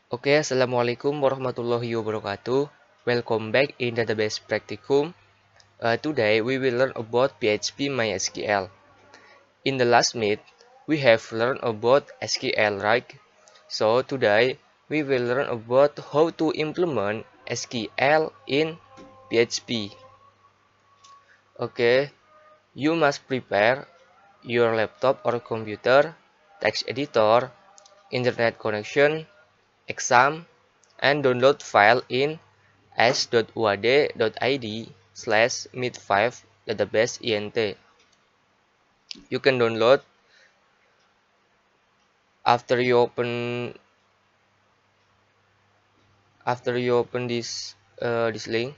Oke, Assalamualaikum warahmatullahi wabarakatuh. Welcome back in Database Practicum. Today we will learn about PHP MySQL. In the last meet, we have learned about SQL, right? So today we will learn about how to implement SQL in PHP. Okay, you must prepare your laptop or computer, text editor, internet connection, exam, and download file in s.uad.id/meet5 database int. You can download after you open this link.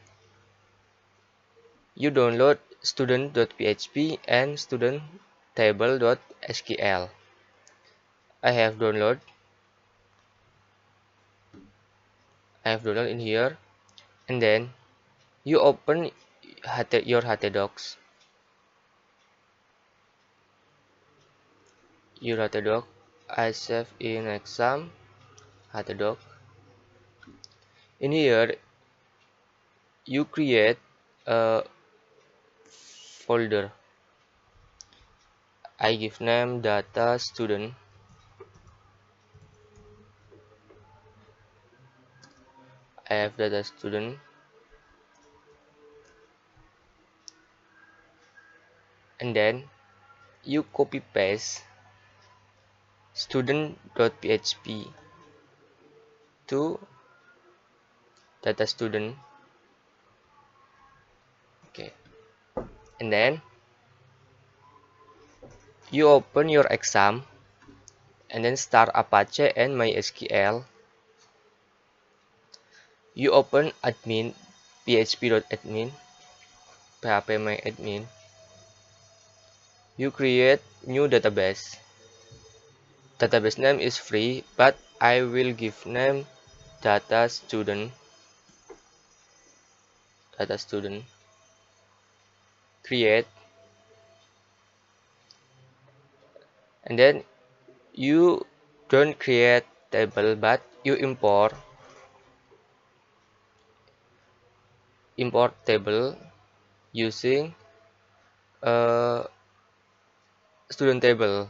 You download student.php and studenttable.sql. I have download. In here, and then you open your htdocs. Your htdoc. I save in exam htdoc. In here, you create a folder. I give name data student. I have data student, and then you copy paste student.php to data student. Okay, and then you open your exam and then start Apache and MySQL. You open admin php.admin php You create new database. Database name is free, but I will give name data student. Create, and then you don't create table, but you import table using a student table,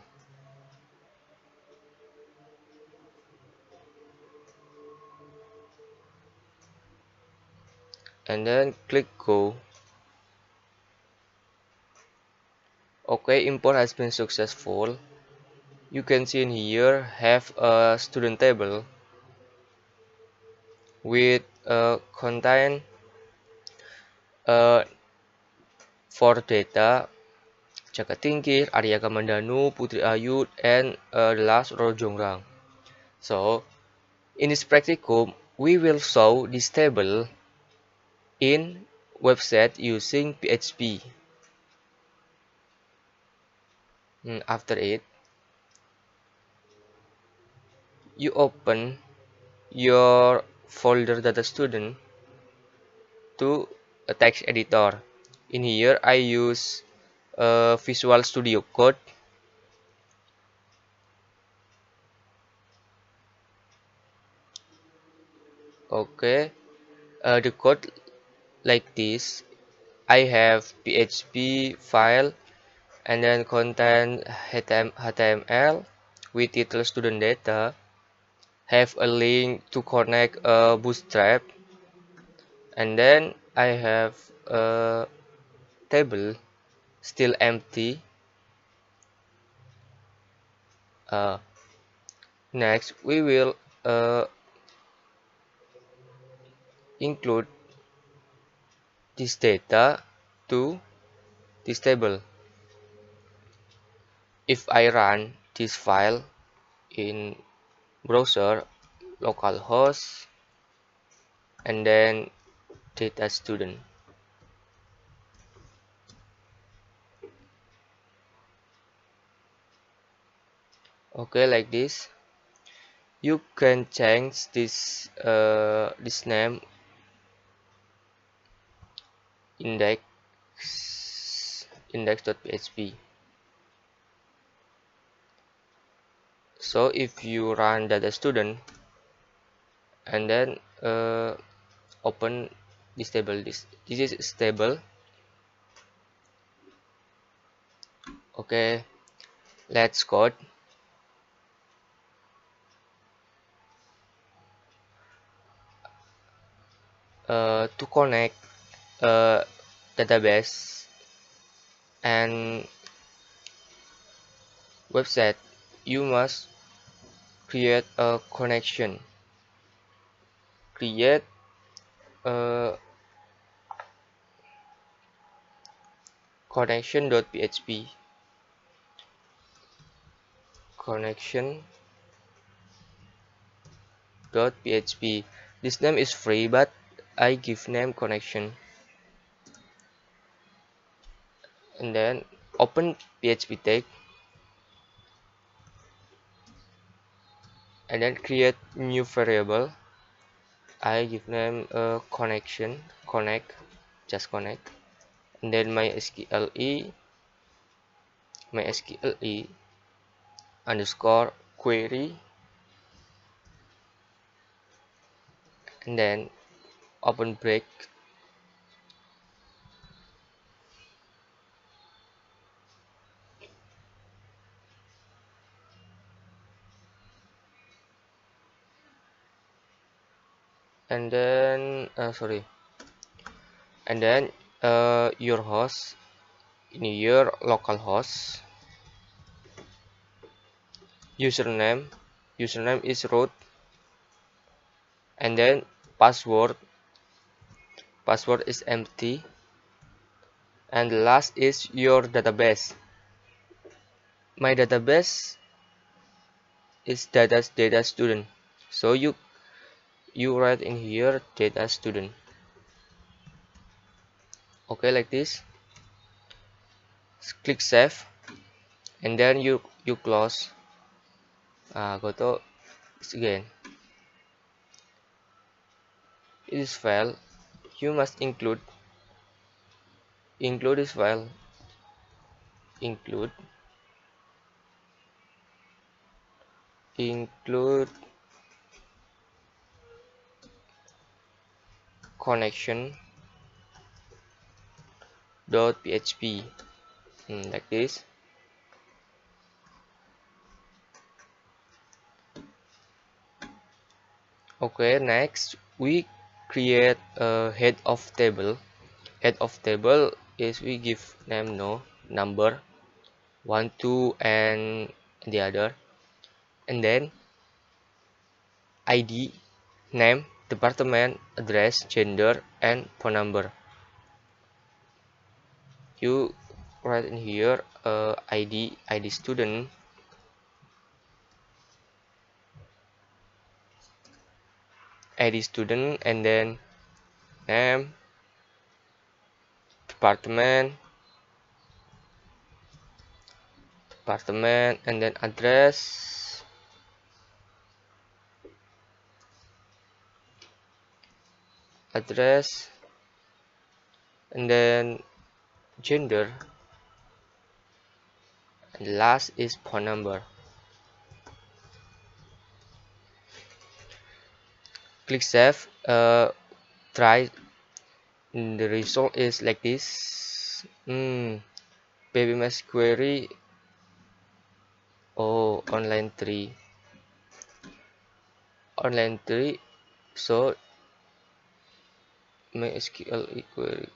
and then click go. Okay, import has been successful. You can see in here have a student table with contain for data Jaka Tingkir, Arya Kamandanu, Putri Ayu, and the last Rojongrang. So in this practicum, we will show this table in website using PHP. After it, you open your folder data student to a text editor. In here, I use Visual Studio Code. Okay, the code like this. I have PHP file and then contain HTML with title student data. Have a link to connect a bootstrap, and then I have a table still empty. uh, Next we will include this data to this table. If I run this file in browser, localhost, and then data student. Okay, like this. You can change this name index.php. So if you run data student, and then open this table. This is stable. Okay, let's code. To connect database and website, you must create a connection. Create a connection.php. Connection.php. This name is free, but I give name connection. And then open PHP tag, and then create new variable. I give name connection, connect, just connect, and then mysqle underscore query, and then open break, and then sorry, and then your host in your local host, username is root, and then password is empty, and the last is your database. My database is data student, so you write in here data student. Okay, like this. Click save, and then you close. Go to again. In this file, you must include this file, include connection.php, like this. Okay, next we create a head of table. Head of table is we give name no number 1 2 and the other, and then ID, name, department, address, gender, and phone number. You write in here ID student, and then name, department, and then address, and then gender, and last is phone number. Click save. Try. The result is like this. Baby mass query. Oh, online 3. So MySQL query.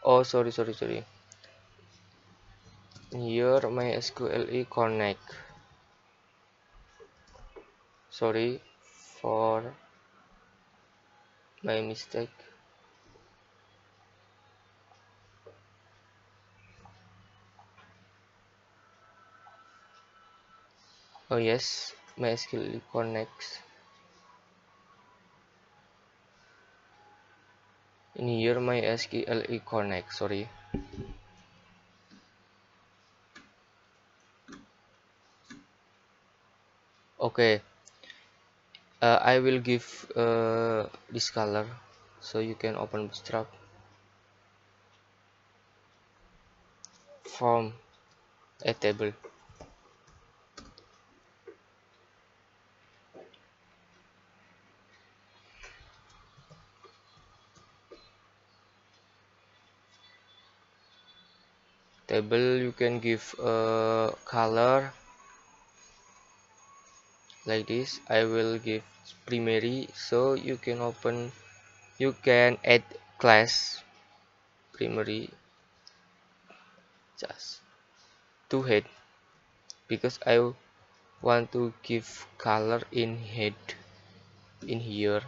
Oh, sorry. Here MySQL connect. Sorry for my mistake. Oh yes, MySQL connects. In here MySQL connect. Sorry. Okay. I will give this color so you can open Bootstrap from a table. Table you can give a color like this. I will give primary, so you can add class primary just to head, because I want to give color in head in here.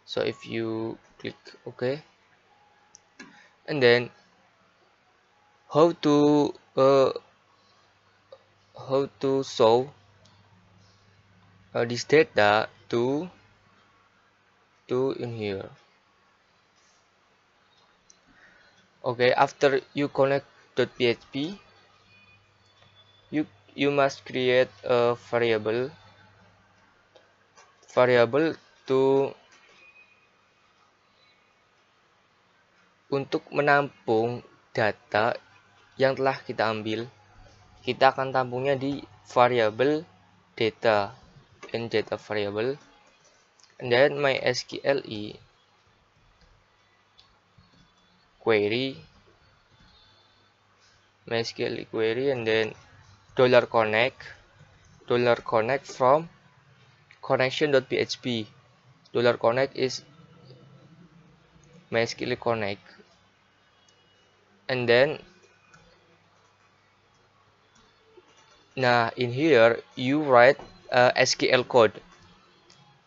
So if you click OK, and then how to show this data to in here. Okay, after you connect .php, you must create a variable to untuk menampung data yang telah kita ambil. Kita akan tampungnya di variable data in data variable, and then MySQL query and then $connect from connection.php. $connect is MySQL connect, and then now in here you write SQL code.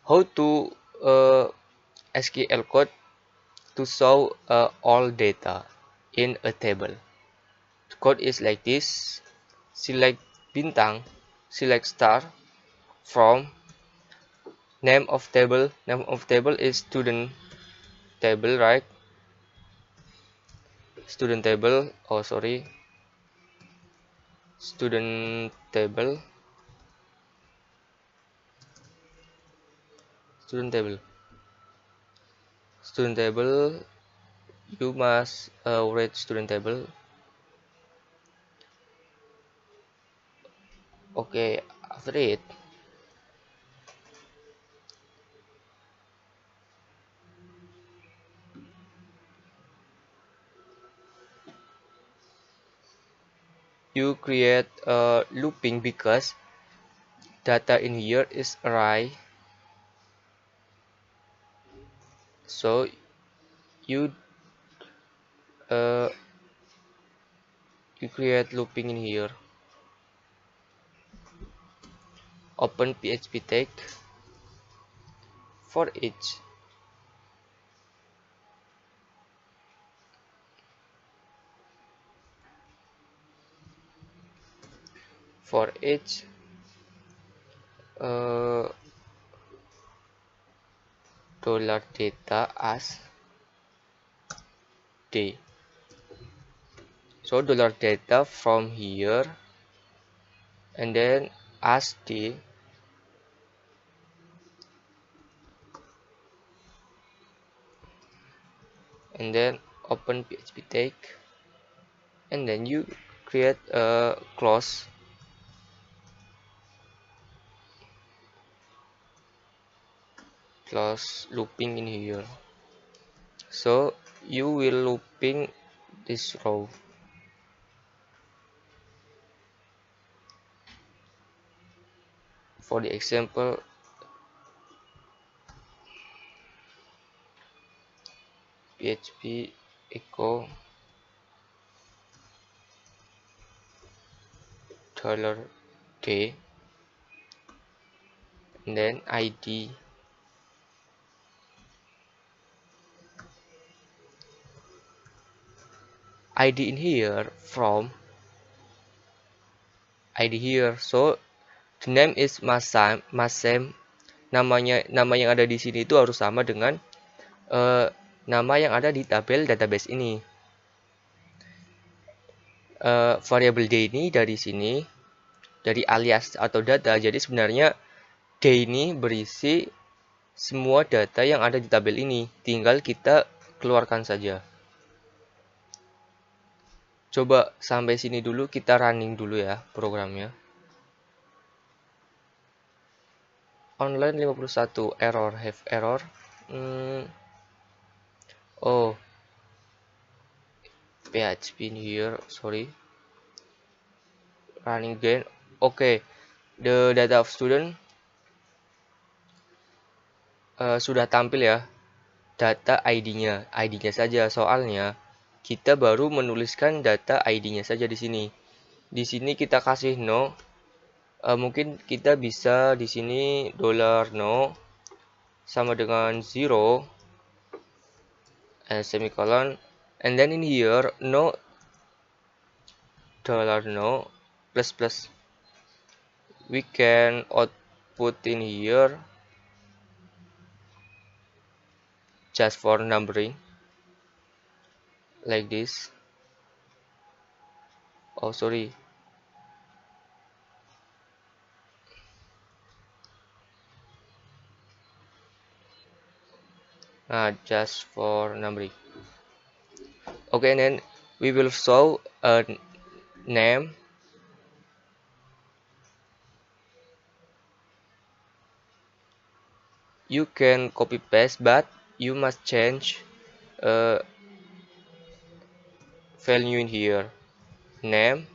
How to SQL code to show all data in a table. The code is like this: select bintang, select star from name of table. Name of table is student table, right? Student table. Oh, sorry. Student table. Student table. Student table. You must write student table. Okay. After it, you create a looping because data in here is array. So you create looping in here. Open PHP tag for each. For each dollar data as day. So dollar data from here, and then as day, and then open PHP tag, and then you create a close looping in here. So you will looping this row. For the example, PHP echo $day, and then ID in here from ID here. So the name is same. Nama yang ada di sini itu harus sama dengan nama yang ada di tabel database ini. Variable day ini dari sini, dari alias atau data. Jadi sebenarnya D ini berisi semua data yang ada di tabel ini, tinggal kita keluarkan saja. Coba sampai sini dulu, kita running dulu ya programnya. Online 51, error, have error. Oh, PHP in here, sorry. Running again. Okay, the data of student sudah tampil ya. Data ID-nya, ID-nya saja. Soalnya kita baru menuliskan data ID-nya saja di sini. Di sini kita kasih no. Mungkin kita bisa di sini $no sama dengan 0 and semicolon, and then in here no $no plus plus. We can output in here just for numbering like this. Oh sorry, just for numbering. Okay, and then we will show a name. You can copy paste, but you must change value in here, name,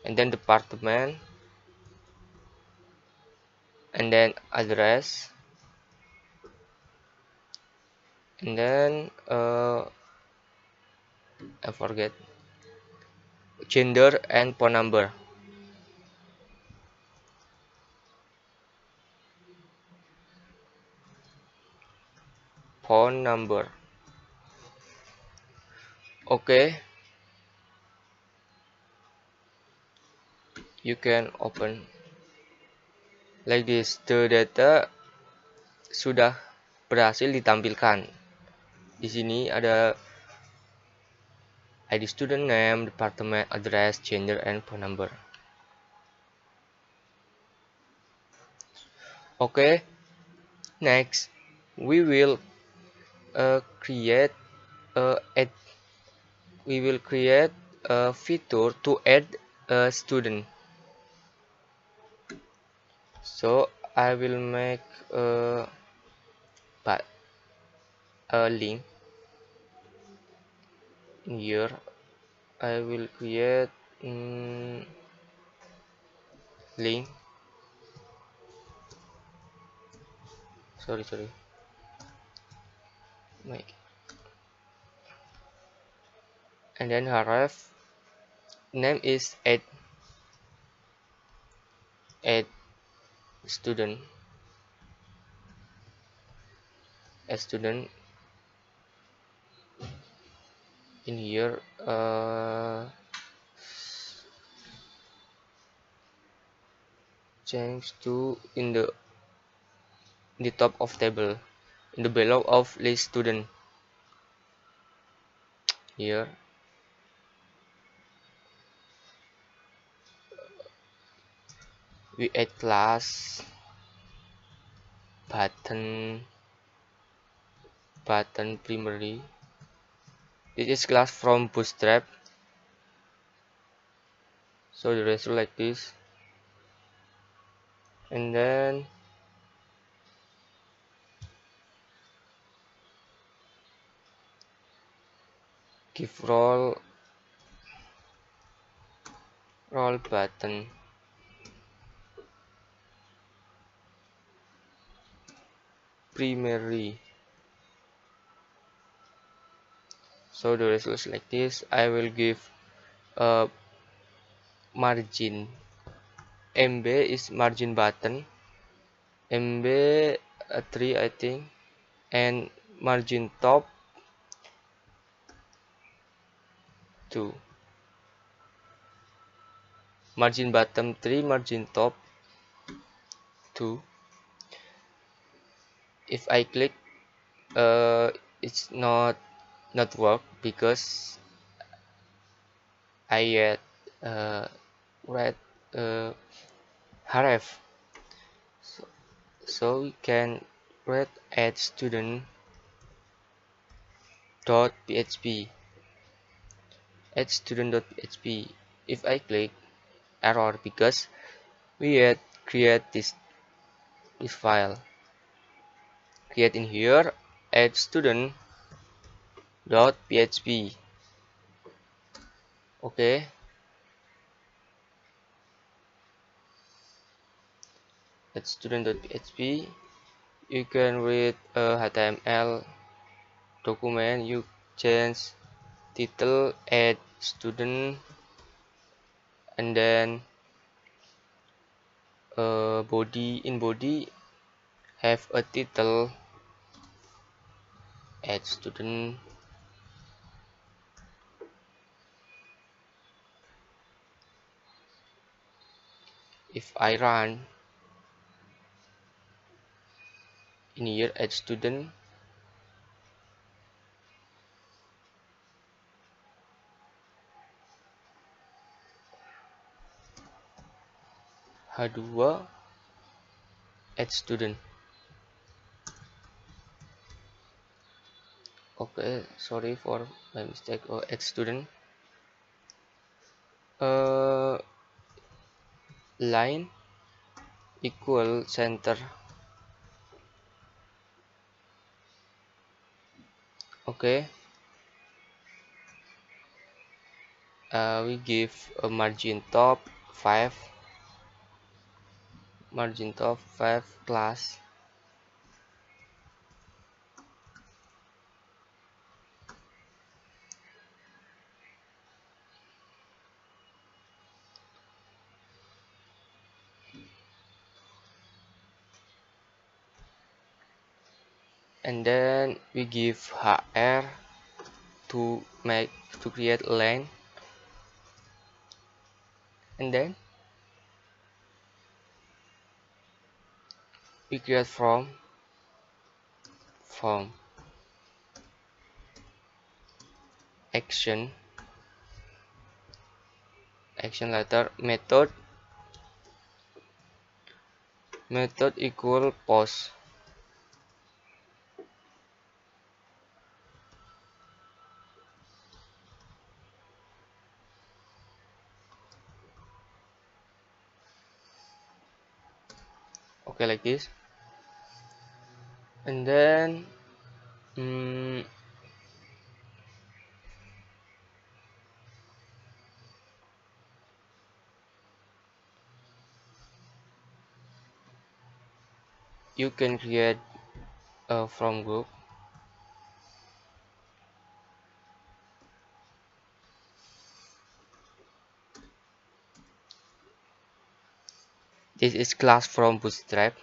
and then department, and then address, and then I forget, gender and phone number. Phone number. Okay, you can open like this. The data sudah berhasil ditampilkan. Di sini ada ID student name, department, address, gender, and phone number. Okay, next we will create a feature to add a student. So I will make a link in here. I will create link. Sorry. Make. And then href name is add student. A student in here. Change to in the top of table, in the below of list student. Here we add class button primary. This is class from Bootstrap. So the result like this, and then give role button primary. So the result is like this. I will give a margin. MB is margin button. MB 3 I think, and margin top 2. Margin bottom 3, margin top 2. If I click, it's not work because I add red href. So, so we can write add student dot php add student dot php. If I click, error because we had create this file. Create in here add student dot php. Okay, add student dot php. You can read HTML document. You change title, add student, and then body. In body have a title, add student. If I run in here add student, H2 add student. Okay, sorry for my mistake. Add student, uh, line equal center. Okay, we give a margin top 5, margin top 5 class. And then we give hr to make to create line, and then we create from action letter method equal post. Okay, like this. And then mm, you can create a from group. This is class from Bootstrap,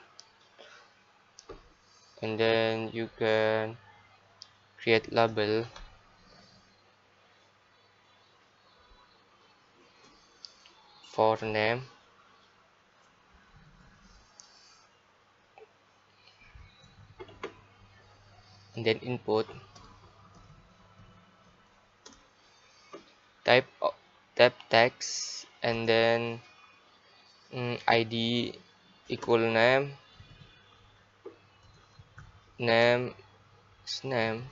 and then you can create label for name, and then input type type text, and then id equal name is name.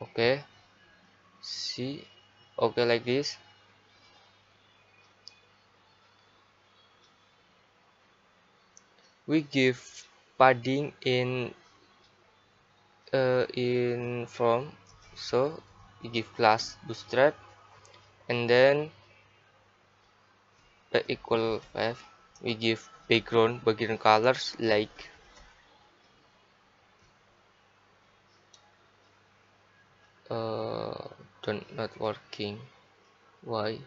Okay, see, okay, like this. We give padding in from, so we give class Bootstrap, and then equal 5. We give background colors like uh don't not working. Why?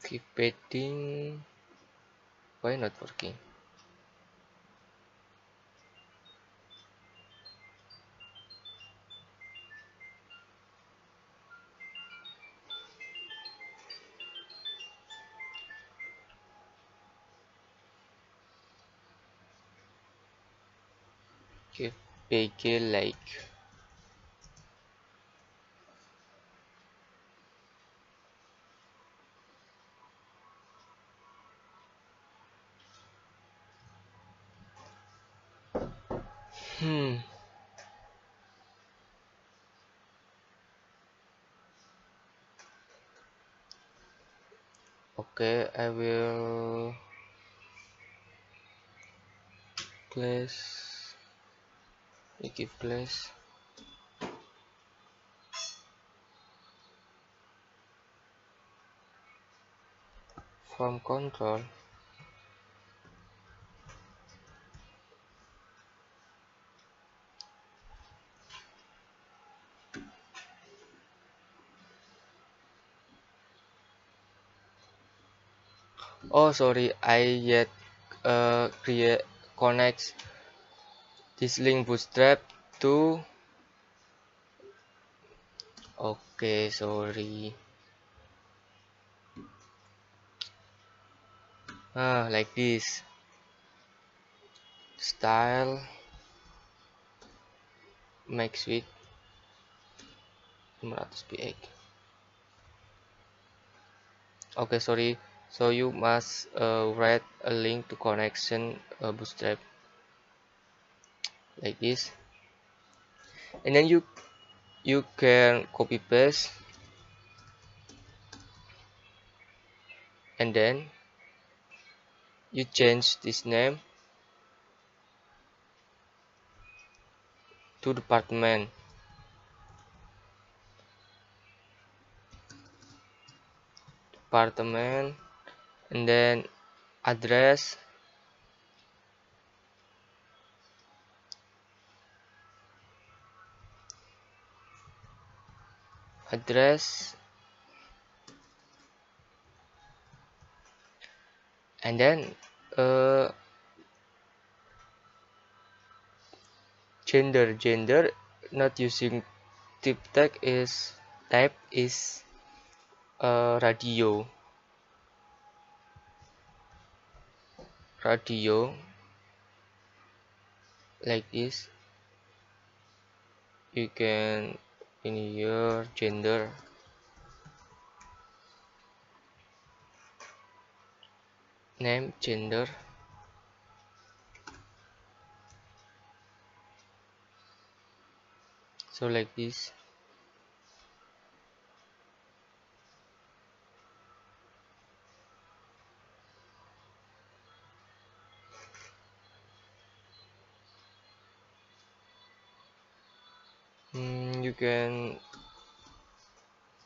Keep padding. Why not working? Keep PG like. Hmm. Okay, I will place. I give place. Form control. Oh, sorry, I yet create connects this link bootstrap to. Okay, sorry. Like this. Style max width 500 px. Okay, sorry. So you must write a link to connection bootstrap like this, and then you can copy paste, and then you change this name to department, and then address, address, and then uh, gender not using type is radio like this. You can in your gender name gender, so like this. You can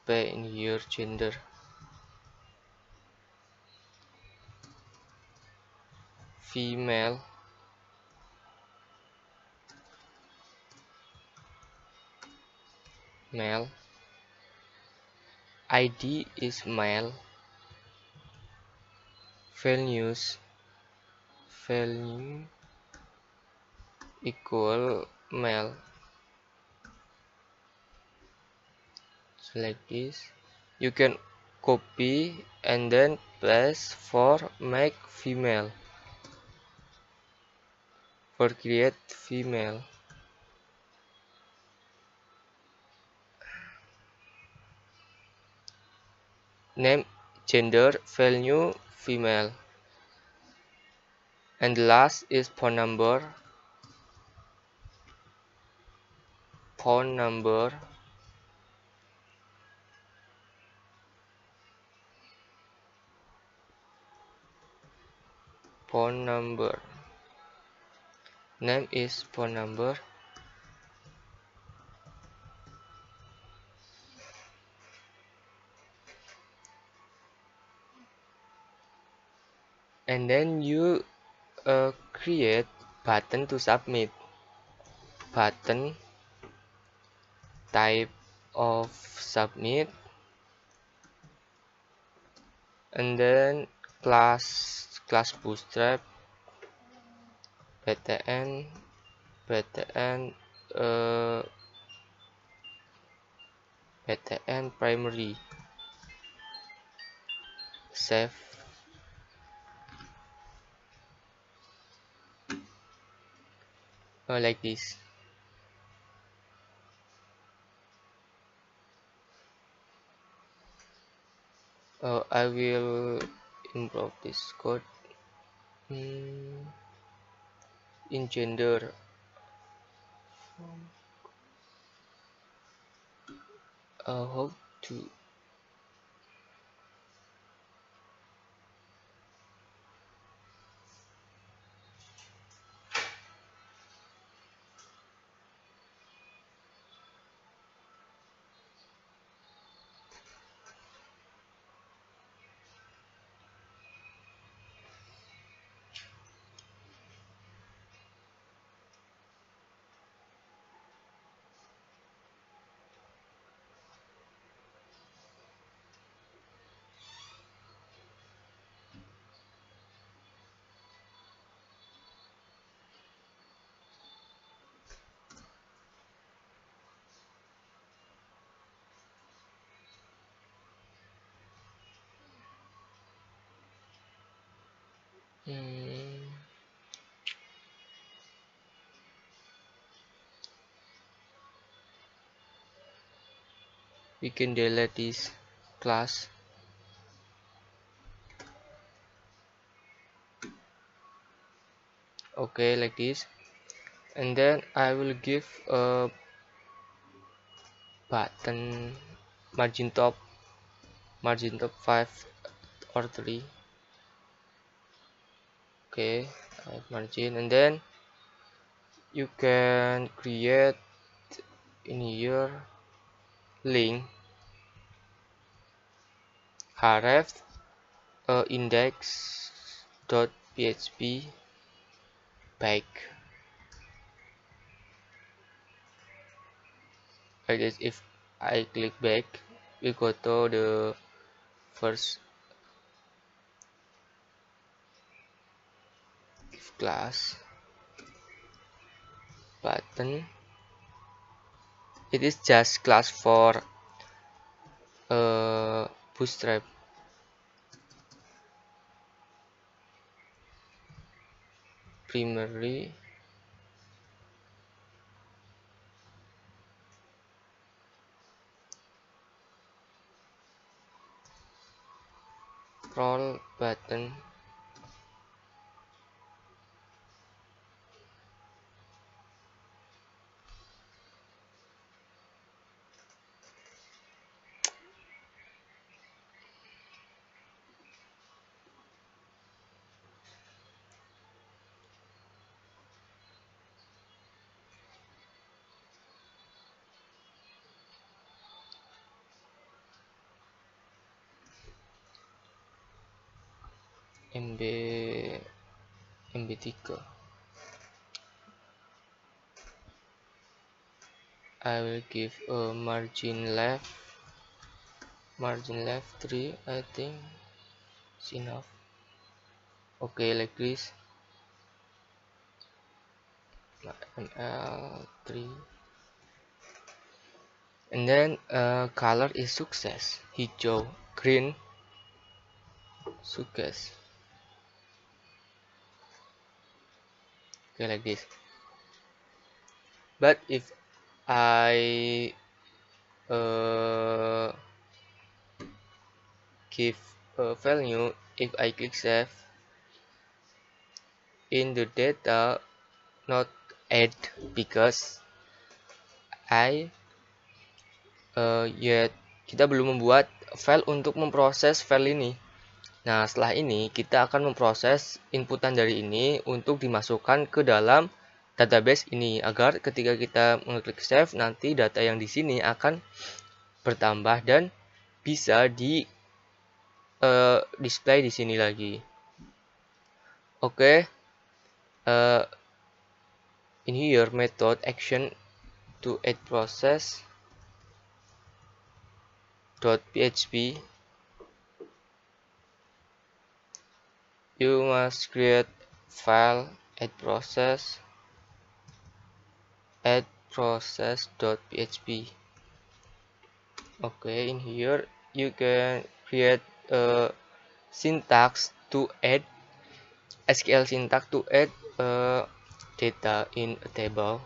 pay in your gender female, male, id is male, value equal male, so like this. You can copy and then paste for make female, for create female, name gender value female, and the last is phone number, phone number, name is phone number, and then you create button to submit, button type of submit, and then class bootstrap btn uh, btn primary save like this. I will improve this code in gender. How to we can delete this class. Okay, like this, and then I will give a button margin top 5 or 3. Okay, I have margin, and then you can create in here link href index.php back. I guess if I click back, we go to the first class button. It is just class for bootstrap. Primary roll button. MB MB3. I will give a margin left 3. I think it's enough. Okay, like this. ML3, and then color is success, hijau, green, sukses. Okay, like this. But if I give a value, if I click save, in the data not add, because I yet kita belum membuat file untuk memproses file ini. Nah, setelah ini kita akan memproses inputan dari ini untuk dimasukkan ke dalam database ini, agar ketika kita mengklik save, nanti data yang di sini akan bertambah dan bisa di display di sini lagi. Oke, in here method action to add process .php you must create file add process.php. Okay, in here you can create a syntax to add SQL syntax to add data in a table.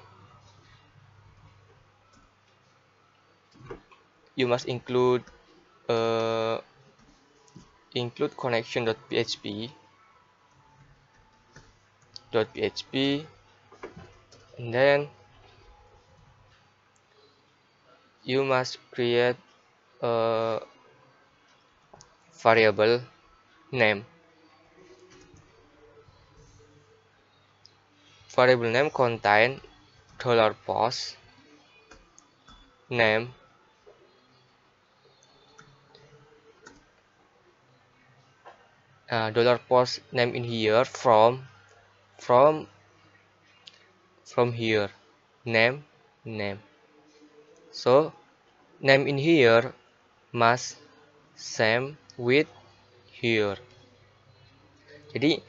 You must uh, include connection.php, and then you must create a variable name. Variable name contain $post name $post name in here from here name. So name in here must same with here. Jadi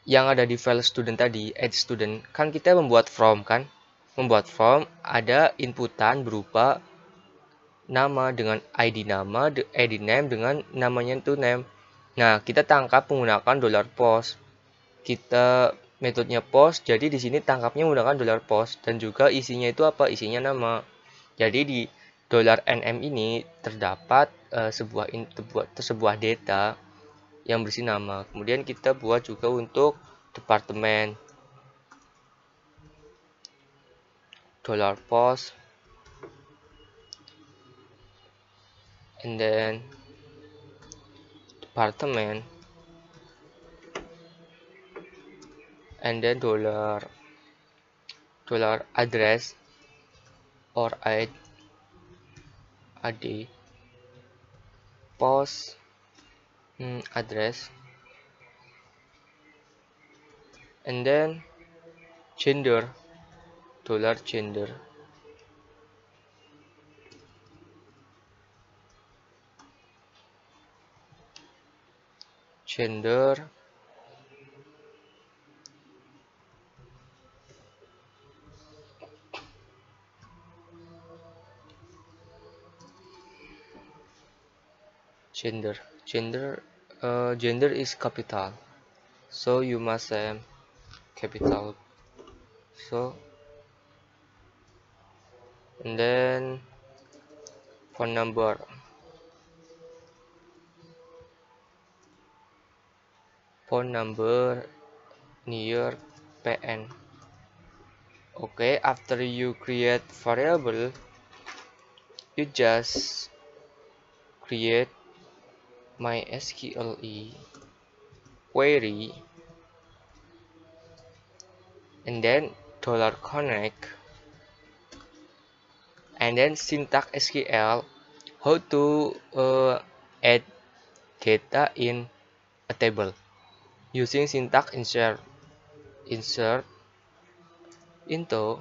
yang ada di file student tadi, add student, kan kita membuat form kan? Membuat form ada inputan berupa nama dengan ID nama, ID name dengan namanya itu name. Nah, kita tangkap menggunakan $post. Kita metodenya post, jadi di sini tangkapnya menggunakan $post dan juga isinya itu apa? Isinya nama. Jadi di $nm ini terdapat sebuah data yang berisi nama. Kemudian kita buat juga untuk departemen $post, and then department, and then dollar address or ad post address, and then gender $gender, gender, gender is capital, so you must have capital. So and then phone number near PN. Okay, after you create variable, you just create MySQL query, and then $connect, and then syntax SQL how to add data in a table using syntax insert into,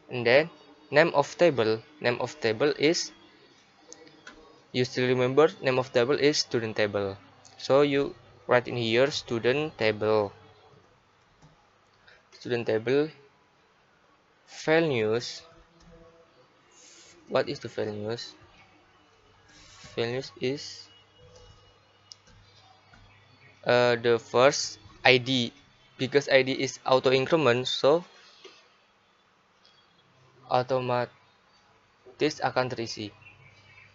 and then name of table is, you still remember name of table is student table, so you write in here student table file news. What is the file news? File news is the first ID, because ID is auto increment, so otomatis akan terisi.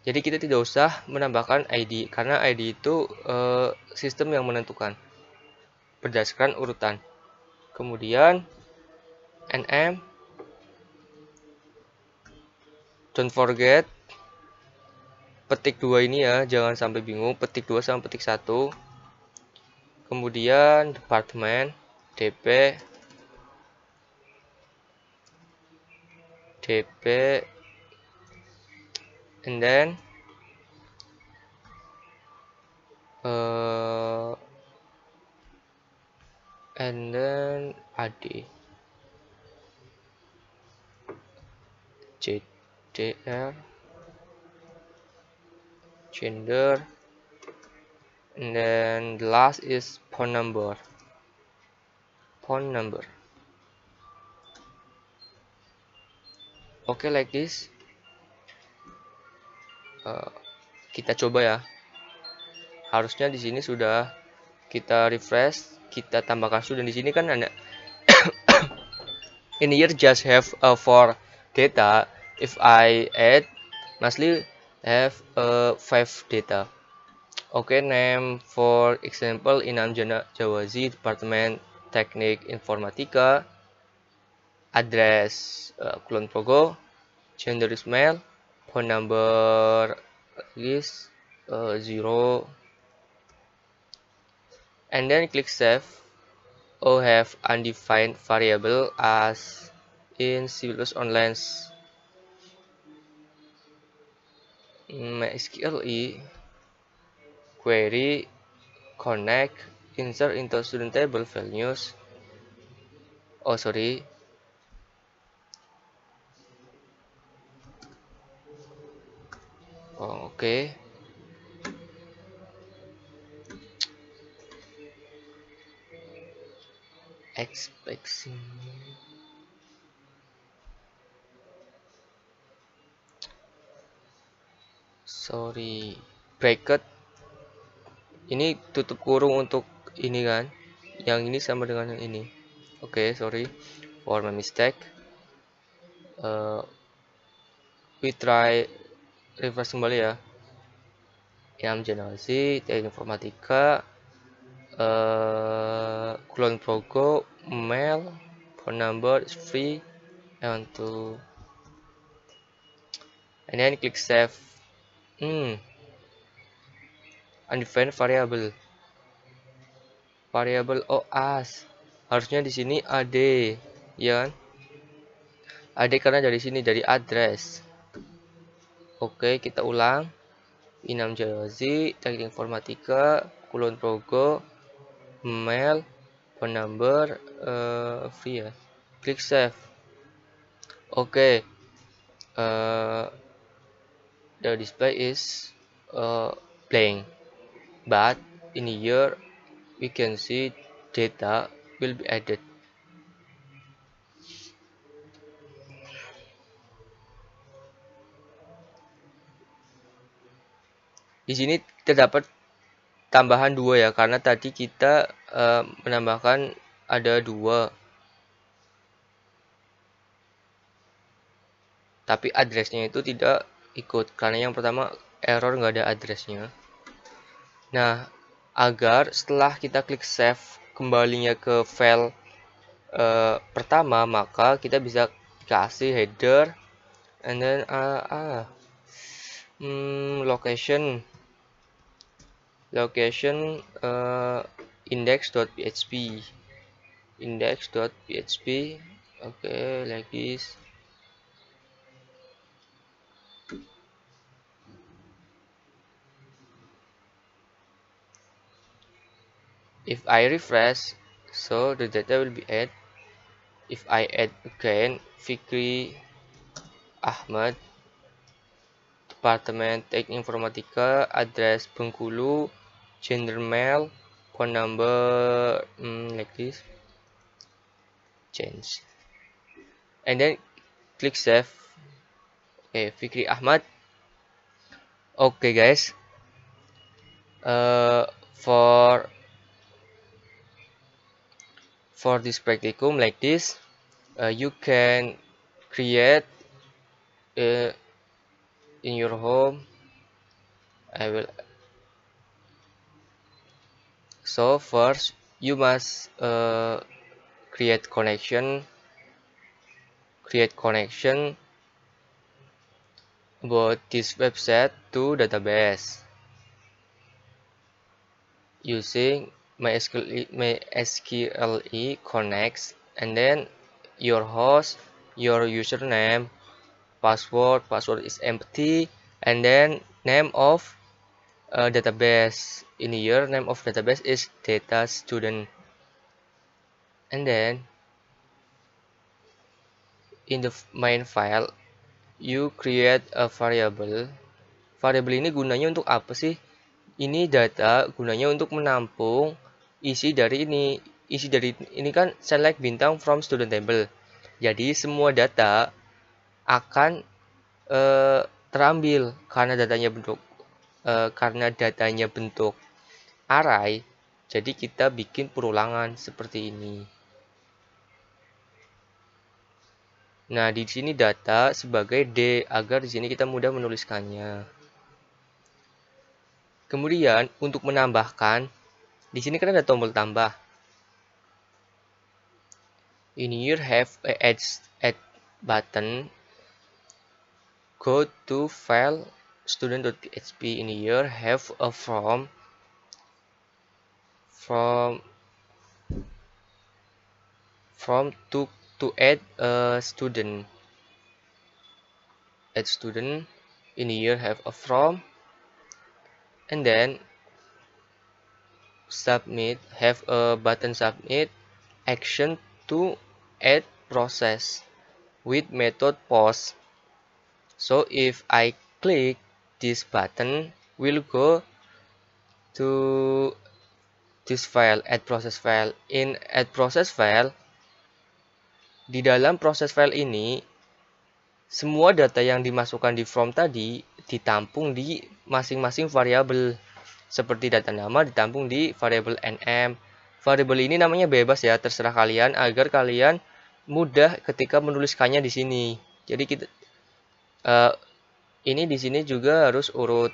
Jadi kita tidak usah menambahkan ID karena ID itu sistem yang menentukan berdasarkan urutan. Kemudian nm, don't forget petik 2 ini ya, jangan sampai bingung, petik 2 sama petik 1. Kemudian departemen dp and then ad gdr gender, and then the last is phone number. Okay, like this. Uh, kita coba ya. Harusnya di sini sudah kita refresh, kita tambahkan sudah di sini kan ada in here just have for data. If I add mostly have 5 data. Okay, name for example Inam Jawazi Departemen Teknik Informatika, address Kulon Progo, gender is male, phone number is 0, and then click save. Or have undefined variable as in Civilus Online MySQL query connect insert into student table values. Oh sorry, oh, okay. Expecting, sorry, bracket ini tutup kurung untuk ini kan, yang ini sama dengan yang ini. Oke, sorry for my mistake. We try refresh kembali ya. Yang generasi teknik informatika, Kulon Progo, mail, phone number is free. I want to, and then click save. Undefined variable OAS. Harusnya di sini AD, ya kan? AD karena dari sini dari address. Oke, kita ulang. Inam Jawazi, Teknik Informatika, Kulon Progo, mail, phone number, free ya. Klik save. Oke, the display is blank, but in here we can see data will be added. Di sini terdapat tambahan 2 ya, karena tadi kita menambahkan ada 2, tapi addressnya itu tidak ikut karena yang pertama error nggak ada addressnya. Nah, agar setelah kita klik save kembalinya ke file pertama, maka kita bisa kasih header and then location index.php. Okay, like this. If I refresh, so the data will be add. If I add again, Fikri Ahmad, Departemen Teknik Informatika, address Bengkulu, gender male, phone number like this, change, and then click save. Okay, Fikri Ahmad. Okay guys, for this practicum like this, you can create in your home. I will. So first you must create connection about this website to database using MySQL connects, and then your host, your username, password is empty, and then name of database. In here name of database is data student, and then in the main file you create a variable. Variable ini gunanya untuk apa sih? Ini data gunanya untuk menampung isi dari ini. Isi dari ini kan select bintang from student table. Jadi semua data akan terambil karena datanya bentuk array. Jadi kita bikin perulangan seperti ini. Nah, di sini data sebagai D agar di sini kita mudah menuliskannya. Kemudian untuk menambahkan, di sini kan ada tombol tambah. In here have a add button. Go to file student.php. In here have a from to add a student. Add student. In here have a from, and then submit, have a button submit action to add process with method post. So if I click this button, will go to this file, add process file. In add process file, di dalam proses file ini semua data yang dimasukkan di from tadi ditampung di masing-masing variabel. Seperti data nama ditampung di variabel nm. Variabel ini namanya bebas ya, terserah kalian agar kalian mudah ketika menuliskannya di sini. Jadi kita ini di sini juga harus urut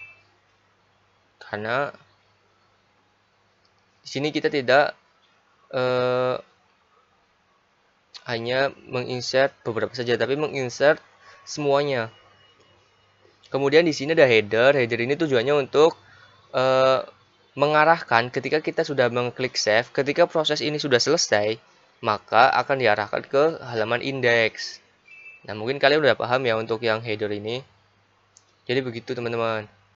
karena di sini kita tidak hanya menginsert beberapa saja, tapi menginsert semuanya. Kemudian di sini ada header. Header ini tujuannya untuk mengarahkan ketika kita sudah mengklik save, ketika proses ini sudah selesai, maka akan diarahkan ke halaman indeks. Nah, mungkin kalian udah paham ya untuk yang header ini. Jadi begitu teman-teman.